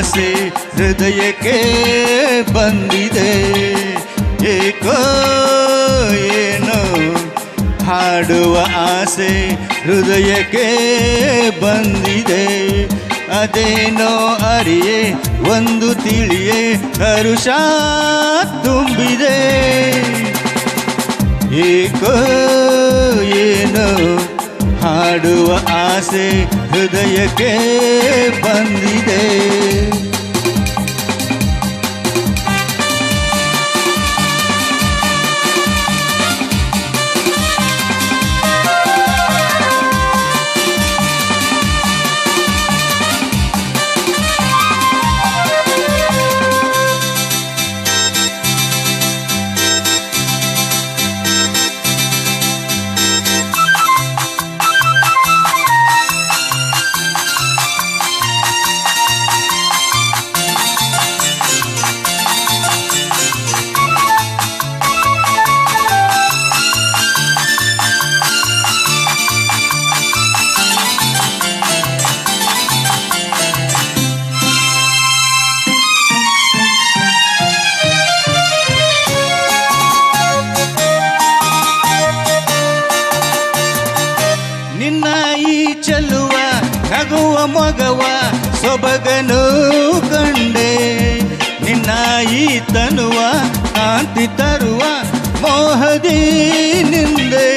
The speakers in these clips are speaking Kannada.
ಆಸೆ ಹೃದಯಕ್ಕೆ ಬಂದಿದೆ. ಏಕೋ ಏನೋ ಹಾಡುವ ಆಸೆ ಹೃದಯಕ್ಕೆ ಬಂದಿದೆ. ಅದೇನೋ ಅರಿಯೇ ಒಂದು ತಿಳಿಯೇ ಹರುಷ ತುಂಬಿದೆ. ಏಕೋ ಏನೋ ಹಾಡುವ ಆಸೆ ಹೃದಯಕ್ಕೆ ಬಂದಿದೆ. ನಿನ್ನ ಈ ಚೆಲುವ ನಗುವ ಮೊಗವ ಸೊಬಗನು ಕಂಡೆ. ನಿನ್ನ ಈ ತನುವ ಕಾಂತಿ ತರುವ ಮೋಹದಿ ನಿಂದೆ.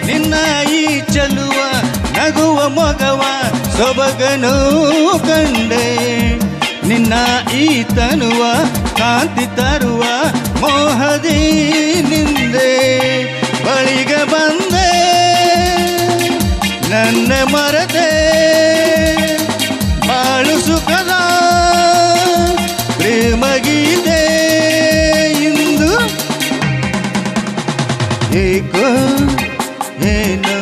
ನಿನ್ನ ಈ ಚೆಲುವ ನಗುವ ಮೊಗವ ಸೊಬಗನು ಕಂಡೆ. ನಿನ್ನ ಈ ತನುವ ಕಾಂತಿ ತರುವ ಮೋಹದಿ ನಿಂದೆ. ಬಳಿಗೆ ಬಂದೆ ನನ್ನ ಮರತೆ ಬಾಳು ಸುಖದ ಪ್ರೇಮ ಗೀತೆ ಇಂದು. ಏಕೋ ಏನೋ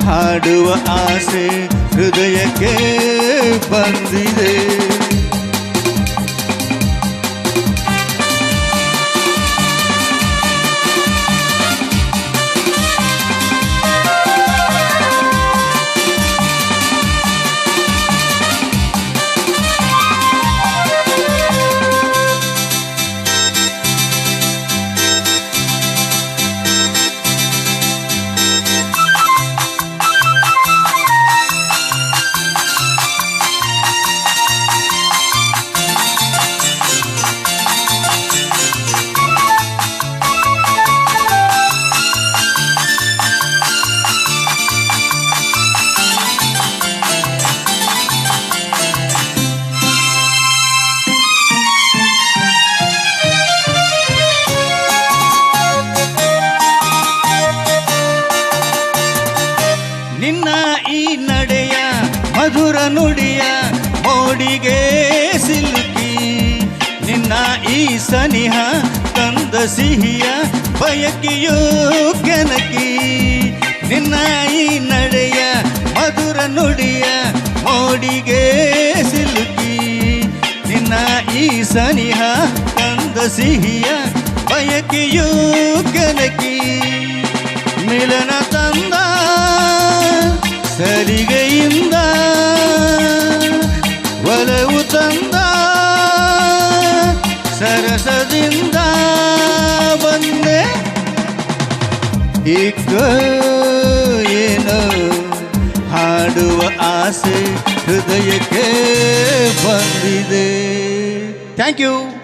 ಹಾಡುವ ಆಸೆ ಹೃದಯಕ್ಕೆ ಬಂದಿದೆ. ನಿನ್ನ ಈ ನಡೆಯ ಮಧುರ ನುಡಿಯ ಮೋಡಿಗೆ ಸಿಲುಕಿ. ನಿನ್ನ ಈ ಸನಿಹ ತಂದ ಸಿಹಿಯ ಬಯಕೆಯೂ ಕೆನಕಿ. ನಿನ್ನ ಈ ನಡೆಯ ಮಧುರ ನುಡಿಯ ಮೋಡಿಗೆ ಸಿಲುಕಿ. ನಿನ್ನ ಈ ಸನಿಹ ತಂದ ಸಿಹಿಯ ಬಯಕೆಯೂ ಕೆನಕಿ. ಮಿಲನ ತಂದ ಸಲಿಗೆಯಿಂದ ಒಲವು ತಂದ ಸರಸದಿಂದ ಬಂದೆ. ಏಕೋ ಏನೋ ಹಾಡುವ ಆಸೆ ಹೃದಯಕ್ಕೆ ಬಂದಿದೆ. Thank you.